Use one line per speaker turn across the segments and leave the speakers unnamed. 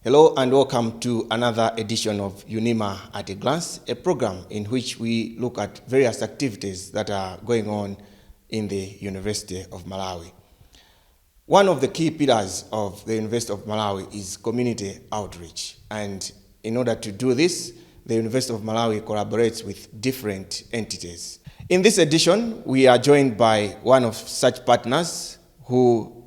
Hello and welcome to another edition of UNIMA at a Glance, a program in which we look at various activities that are going on in the University of Malawi. One of the key pillars of the University of Malawi is community outreach, and in order to do this, the University of Malawi collaborates with different entities. In this edition, we are joined by one of such partners who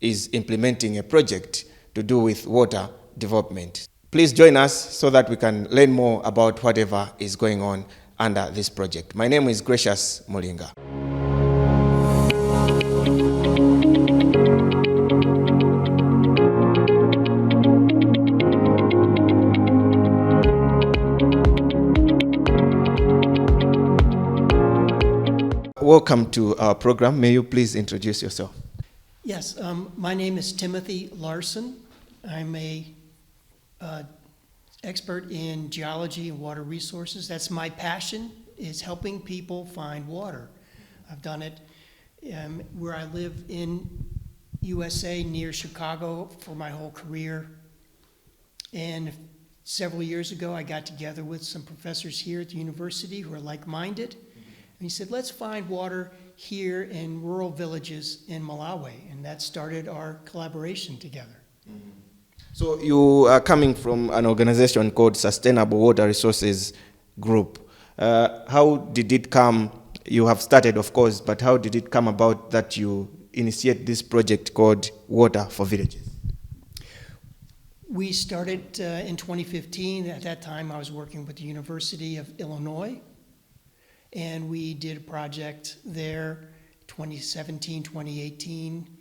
is implementing a project to do with water development. Please join us so that we can learn more about whatever is going on under this project. My name is Gracious Mulinga. Welcome to our program. May you please introduce yourself?
Yes, my name is Timothy Larson. I'm a expert in geology and water resources. That's my passion, is helping people find water. I've done it where I live in USA near Chicago for my whole career. And several years ago, I got together with some professors here at the university who are like-minded. And he said, let's find water here in rural villages in Malawi. And that started our collaboration together.
Mm-hmm. So you are coming from an organization called Sustainable Water Resources Group. How did it come? You have started, of course, but how did it come about that you initiate this project called Water for Villages?
We started in 2015. At that time, I was working with the University of Illinois. And we did a project there, 2017, 2018.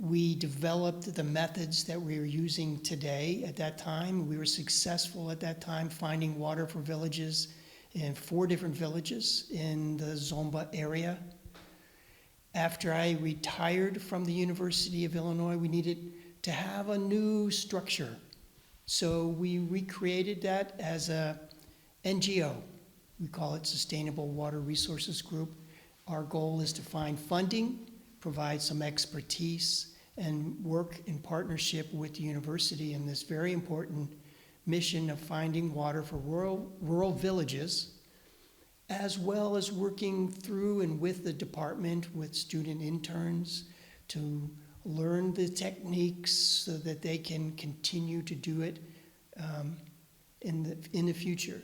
We developed the methods that we are using today at that time. We were successful at that time finding water for villages in 4 different villages in the Zomba area. After I retired from the University of Illinois, we needed to have a new structure. So we recreated that as a NGO. We call it Sustainable Water Resources Group. Our goal is to find funding, provide some expertise, and work in partnership with the university in this very important mission of finding water for rural villages, as well as working through and with the department, with student interns, to learn the techniques so that they can continue to do it in the future.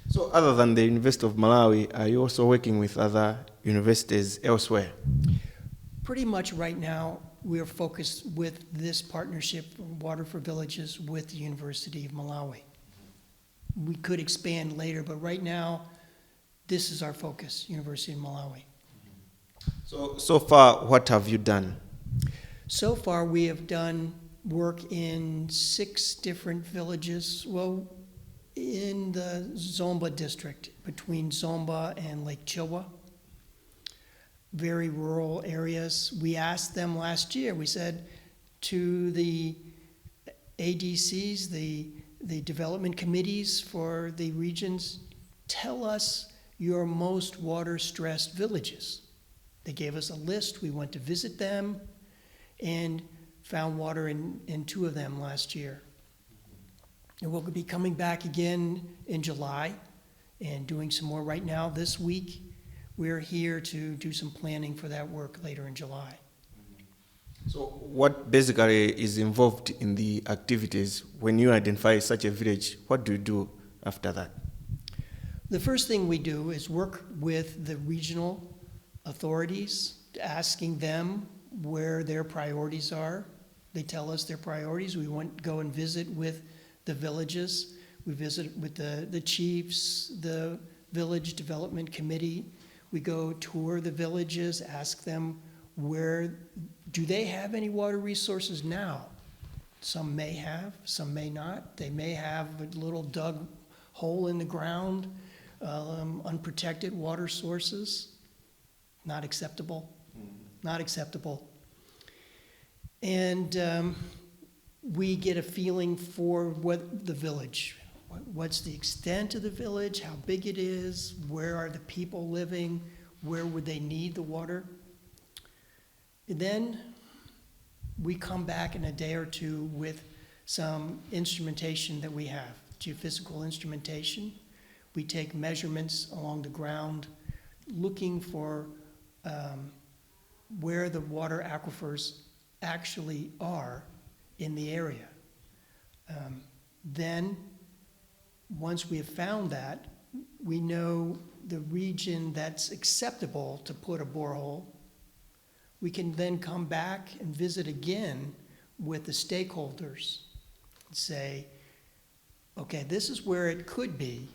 So other than the University of Malawi, are you also working with other universities elsewhere?
Pretty much right now, we're focused with this partnership, Water for Villages, with the University of Malawi. We could expand later, but right now, this is our focus, University of Malawi.
So far, what have you done?
So far, we have done work in 6 different villages. Well, in the Zomba district, between Zomba and Lake Chilwa, very rural areas. We asked them last year, we said to the ADCs, the development committees for the regions, tell us your most water-stressed villages. They gave us a list. We went to visit them and found water in 2 of them last year. And we'll be coming back again in July and doing some more right now. This week, we're here to do some planning for that work later in July.
So what basically is involved in the activities when you identify such a village? What do you do after that?
The first thing we do is work with the regional authorities, asking them where their priorities are. They tell us their priorities. We go and visit with the villages. We visit with the chiefs, the village development committee. We go tour the villages, ask them do they have any water resources now? Some may have, some may not. They may have a little dug hole in the ground, unprotected water sources. Not acceptable, not acceptable. And we get a feeling for what the village, what's the extent of the village, how big it is, where are the people living, where would they need the water. And then we come back in a day or two with some instrumentation that we have, geophysical instrumentation. We take measurements along the ground, looking for where the water aquifers actually are in the area. Then, once we have found that, we know the region that's acceptable to put a borehole. We can then come back and visit again with the stakeholders and say, okay, this is where it could be.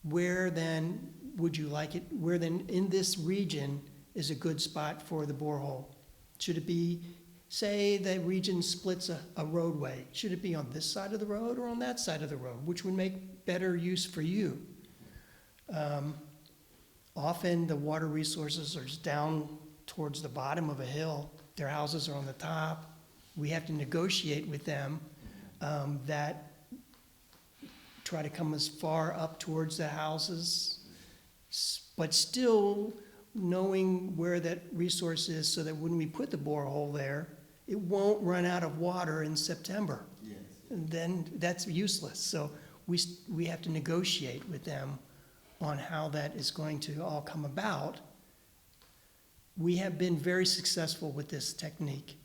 Where then would you like it? Where then in this region is a good spot for the borehole? Should it be, say the region splits a roadway. Should it be on this side of the road or on that side of the road? Which would make better use for you? Often the water resources are down towards the bottom of a hill. Their houses are on the top. We have to negotiate with them that try to come as far up towards the houses, but still knowing where that resource is so that when we put the borehole there, it won't run out of water in September.
Yes.
And then that's useless. So we have to negotiate with them on how that is going to all come about. We have been very successful with this technique.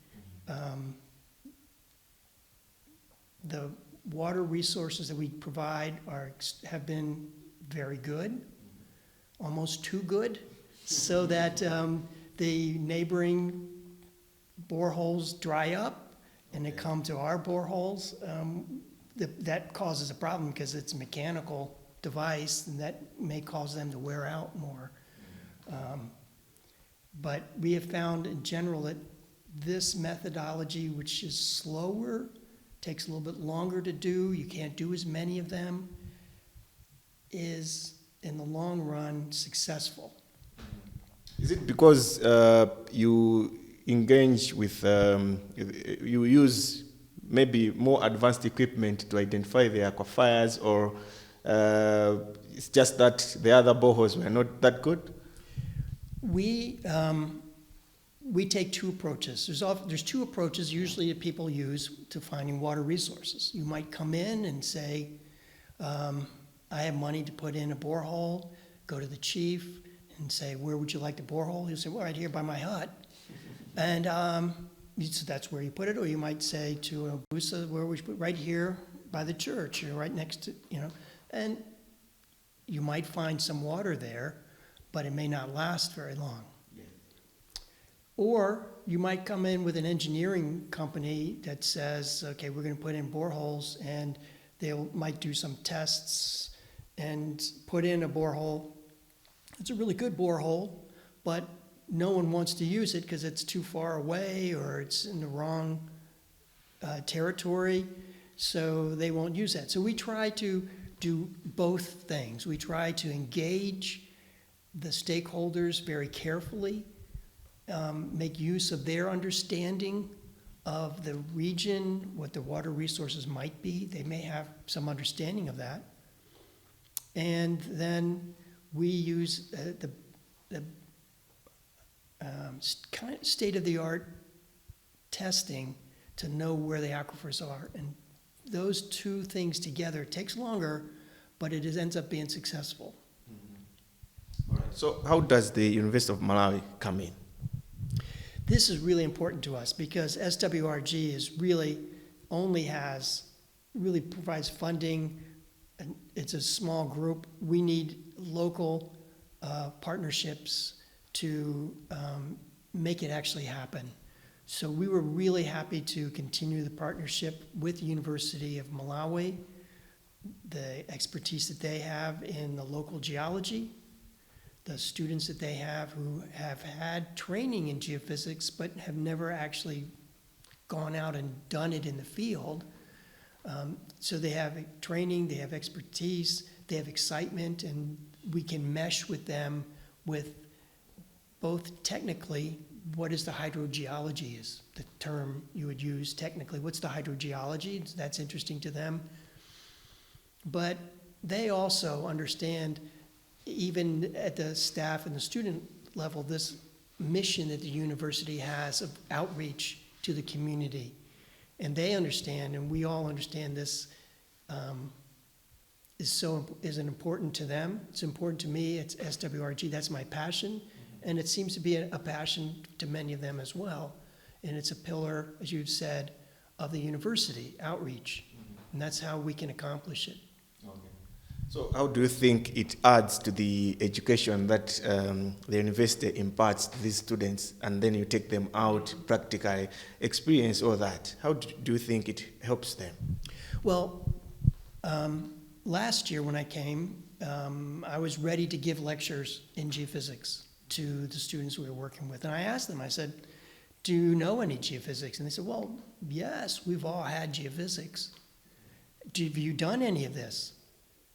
The water resources that we provide have been very good, almost too good, so that the neighboring boreholes dry up and they come to our boreholes. That causes a problem because it's a mechanical device, and that may cause them to wear out more. But we have found in general that this methodology, which is slower, takes a little bit longer to do, you can't do as many of them, is in the long run successful.
Is it because you engage with, you use maybe more advanced equipment to identify the aquifers, or it's just that the other boreholes were not that good? We
take two approaches. There's two approaches usually that people use to finding water resources. You might come in and say, I have money to put in a borehole, go to the chief and say, where would you like the borehole? He'll say, well, right here by my hut. And so that's where you put it. Or you might say to Abusa, where would you put it? Right here by the church, or right next to, and you might find some water there, but it may not last very long. Yeah. Or you might come in with an engineering company that says, okay, we're going to put in boreholes, and they might do some tests and put in a borehole. It's a really good borehole, but no one wants to use it because it's too far away or it's in the wrong territory, so they won't use that. So we try to do both things. We try to engage the stakeholders very carefully, make use of their understanding of the region, what the water resources might be. They may have some understanding of that. And then we use the kind of state-of-the-art testing to know where the aquifers are. And those two things together, it takes longer, but it ends up being successful.
All right. So how does the University of Malawi come in?
This is really important to us because SWRG is really provides funding, and it's a small group. We need local partnerships to make it actually happen. So we were really happy to continue the partnership with the University of Malawi, the expertise that they have in the local geology, the students that they have who have had training in geophysics but have never actually gone out and done it in the field. So they have training, they have expertise, they have excitement, and we can mesh with them with both technically, what is the hydrogeology is the term you would use technically. What's the hydrogeology? That's interesting to them. But they also understand, even at the staff and the student level, this mission that the university has of outreach to the community. And they understand, and we all understand this isn't important to them. It's important to me. It's SWRG. That's my passion. And it seems to be a passion to many of them as well. And it's a pillar, as you've said, of the university outreach. And that's how we can accomplish it.
Okay. So how do you think it adds to the education that the university imparts to these students, and then you take them out, practically experience all that? How do you think it helps them?
Well, last year when I came, I was ready to give lectures in geophysics to the students we were working with. And I asked them, I said, do you know any geophysics? And they said, well, yes, we've all had geophysics. Have you done any of this?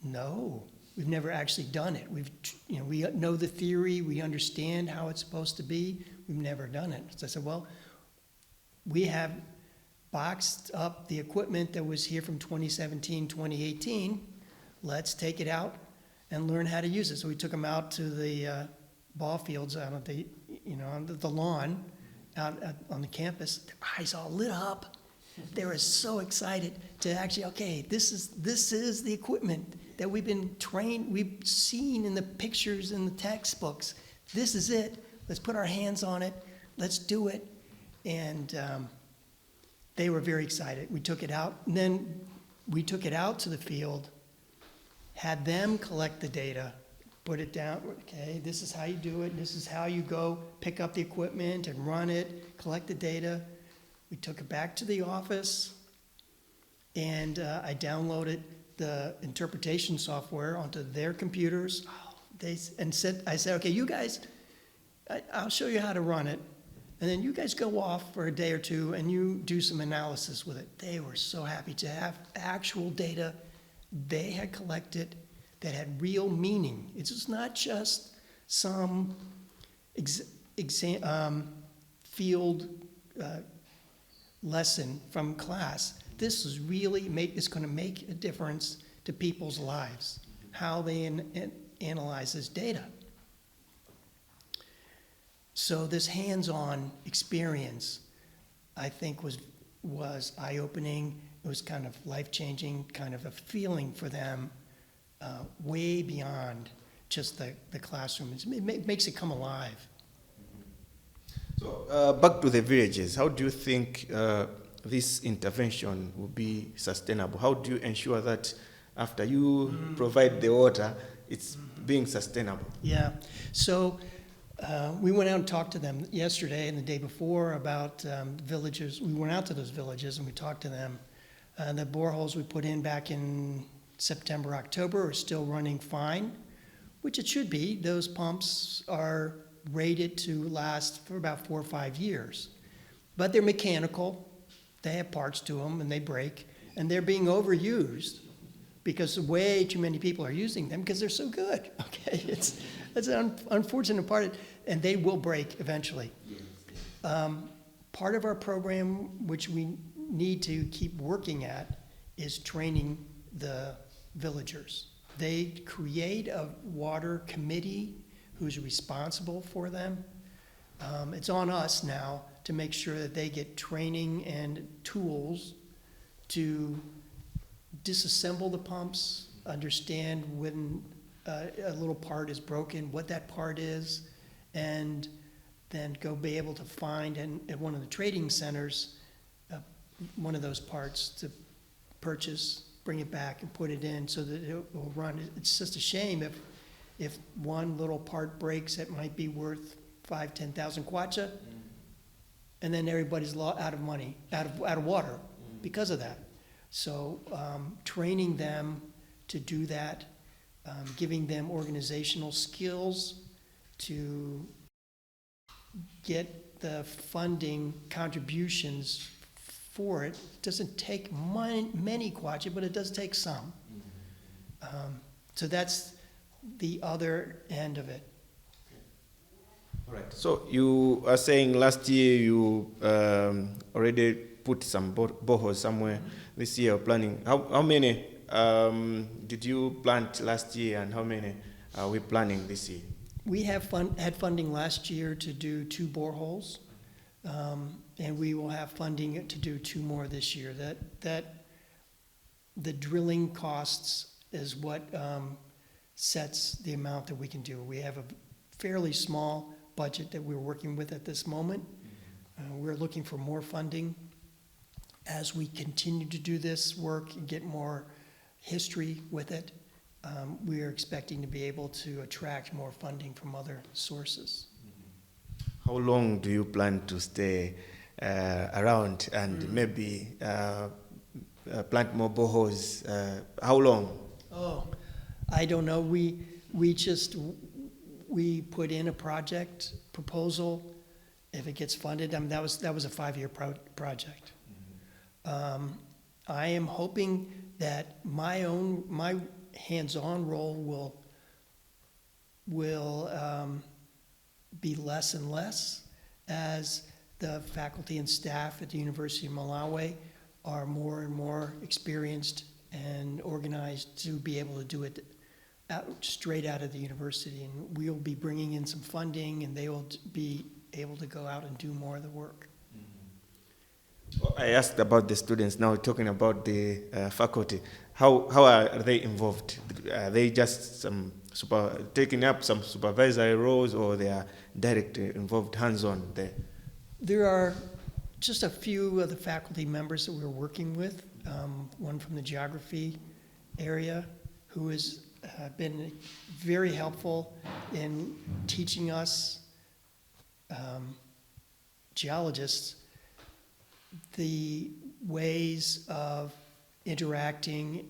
No, we've never actually done it. We know the theory, we understand how it's supposed to be. We've never done it. So I said, well, we have boxed up the equipment that was here from 2017, 2018. Let's take it out and learn how to use it. So we took them out to the ball fields out at the, on the lawn out on the campus. Their eyes all lit up. They were so excited to actually, okay, this is the equipment that we've been trained, we've seen in the pictures in the textbooks. This is it. Let's put our hands on it. Let's do it. And they were very excited. We took it out, and then we took it out to the field, had them collect the data, put it down. Okay, this is how you do it. This is how you go pick up the equipment and run it, collect the data. We took it back to the office, and I downloaded the interpretation software onto their computers. I said, okay, you guys, I'll show you how to run it, and then you guys go off for a day or two and you do some analysis with it. They were so happy to have actual data they had collected that had real meaning. It's just not just some field lesson from class. This is really it's going to make a difference to people's lives, how they analyze this data. So this hands-on experience, I think, was eye-opening. It was kind of life-changing, kind of a feeling for them, way beyond just the classroom. It makes it come alive.
So back to the villages, how do you think this intervention will be sustainable? How do you ensure that after you provide the water, it's being sustainable?
Yeah, so we went out and talked to them yesterday and the day before about villages. We went out to those villages and we talked to them. The boreholes we put in back in September, October are still running fine, which it should be. Those pumps are rated to last for about 4 or 5 years. But they're mechanical, they have parts to them and they break, and they're being overused because way too many people are using them because they're so good, okay? That's an unfortunate part, and they will break eventually. Part of our program, which we need to keep working at, is training the villagers. They create a water committee who's responsible for them. It's on us now to make sure that they get training and tools to disassemble the pumps, understand when a little part is broken, what that part is, and then go be able to find at one of the trading centers one of those parts to purchase, bring it back and put it in so that it will run. It's just a shame if one little part breaks that might be worth 5,000-10,000 kwacha, and then everybody's out of money, out of water because of that. So training them to do that, giving them organizational skills to get the funding contributions for it. It doesn't take many kwacha, but it does take some. So that's the other end of it.
All right. So you are saying last year you already put some boreholes somewhere. This year you're planning. How many did you plant last year, and how many are we planning this year?
We have had funding last year to do 2 boreholes and we will have funding to do 2 more this year. The drilling costs is what sets the amount that we can do. We have a fairly small budget that we're working with at this moment. We're looking for more funding. As we continue to do this work and get more history with it, we are expecting to be able to attract more funding from other sources.
How long do you plan to stay around and maybe plant more boreholes? How long?
Oh, I don't know. We put in a project proposal. If it gets funded, I mean, that was a 5-year project. I am hoping that my hands-on role will be less and less as the faculty and staff at the University of Malawi are more and more experienced and organized to be able to do it straight out of the university. And we'll be bringing in some funding, and they will be able to go out and do more of the work.
Well, I asked about the students, now talking about the faculty. How are they involved? Are they just taking up some supervisory roles, or they are directly involved hands-on there?
There are just a few of the faculty members that we're working with. One from the geography area who has been very helpful in teaching us geologists the ways of interacting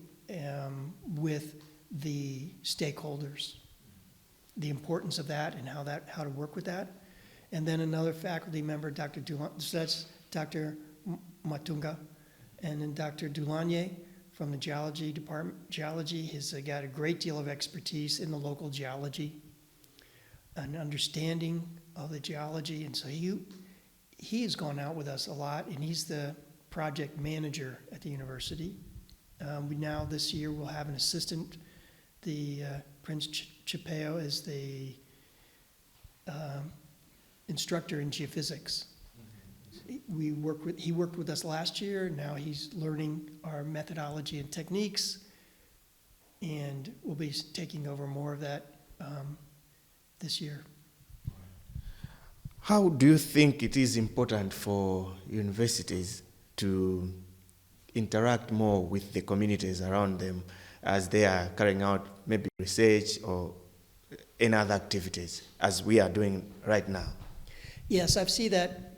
with the stakeholders, the importance of that and how to work with that. And then another faculty member, Dr. so that's Dr. Matunga, and then Dr. Dulanye from the geology department. Geology has got a great deal of expertise in the local geology, an understanding of the geology, and so he has gone out with us a lot, and he's the project manager at the university. We now, this year, will have an assistant. The Prince Chipeo is the instructor in geophysics. He worked with us last year. Now he's learning our methodology and techniques, and we'll be taking over more of that this year.
How do you think it is important for universities to interact more with the communities around them as they are carrying out maybe research or any other activities, as we are doing right now?
Yes, I've seen that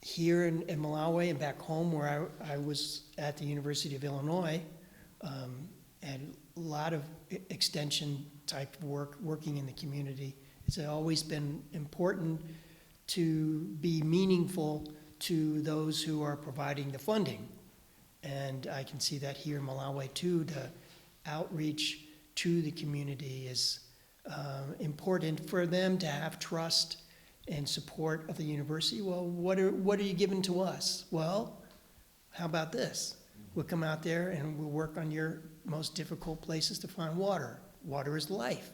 here in Malawi and back home where I was at the University of Illinois, and a lot of extension type work, working in the community. It's always been important to be meaningful to those who are providing the funding. And I can see that here in Malawi too. The outreach to the community is important for them to have trust and support of the university. Well, what are you giving to us? Well, how about this? We'll come out there and we'll work on your most difficult places to find water. Water is life.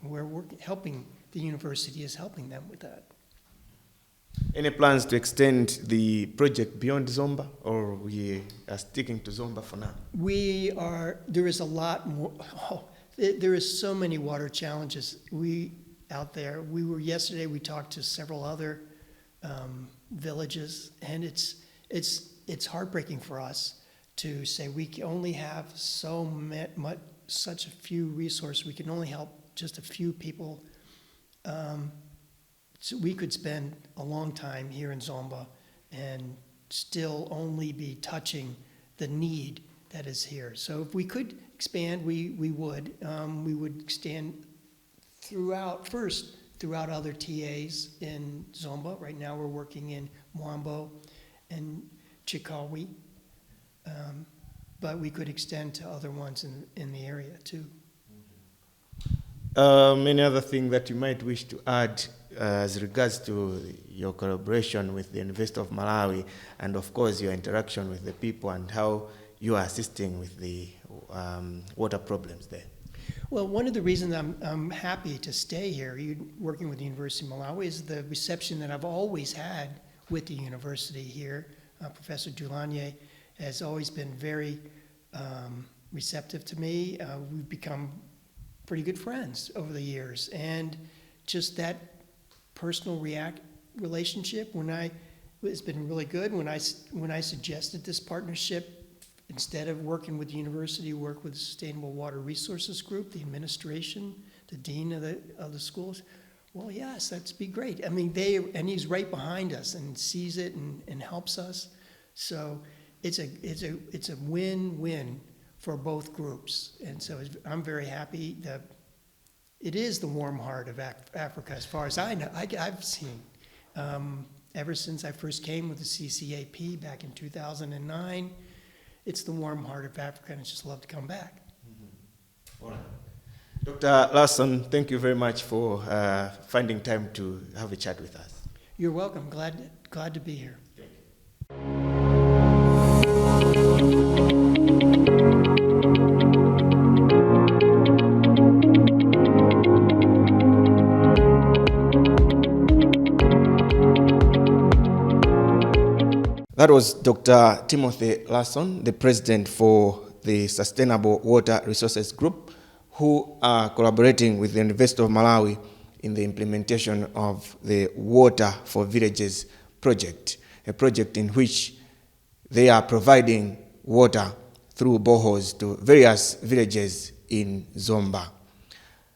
We're helping, the university is helping them with that.
Any plans to extend the project beyond Zomba, or we are sticking to Zomba for now?
There is a lot more, there is so many water challenges out there. Yesterday we talked to several other villages, and it's heartbreaking for us to say we only have such a few resources. We can only help just a few people. So we could spend a long time here in Zomba and still only be touching the need that is here. So if we could expand, we would. We would expand throughout other TAs in Zomba. Right now we're working in Mwambo and Chikawi. But we could extend to other ones in the area too.
Any other thing that you might wish to add as regards to your collaboration with the University of Malawi, and of course your interaction with the people and how you are assisting with the water problems there?
Well, one of the reasons I'm happy to stay here, working with the University of Malawi, is the reception that I've always had with the university here. Professor Dulanier has always been very receptive to me. We've become pretty good friends over the years, and just that personal relationship it's been really good. When I suggested this partnership, instead of working with the university, work with the Sustainable Water Resources Group, the administration, the dean of the schools. Well, yes, that'd be great. I mean, and he's right behind us and sees it and helps us. So it's a win-win for both groups. And so I'm very happy that it is the warm heart of Africa, as far as I know. I've seen. Ever since I first came with the CCAP back in 2009, it's the warm heart of Africa, and I just love to come back.
All right. Dr. Larson, thank you very much for finding time to have a chat with us.
You're welcome. Glad to be here.
That was Dr. Timothy Larson, the president for the Sustainable Water Resources Group, who are collaborating with the University of Malawi in the implementation of the Water for Villages project, a project in which they are providing water through boreholes to various villages in Zomba.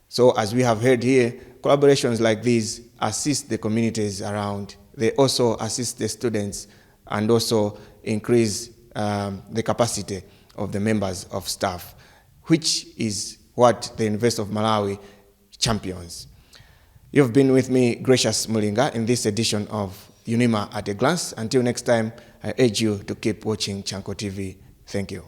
So as we have heard here, collaborations like these assist the communities around. They also assist the students and also increase the capacity of the members of staff, which is what the University of Malawi champions. You've been with me, Gracious Mulinga, in this edition of UNIMA at a Glance. Until next time, I urge you to keep watching Chanko TV. Thank you.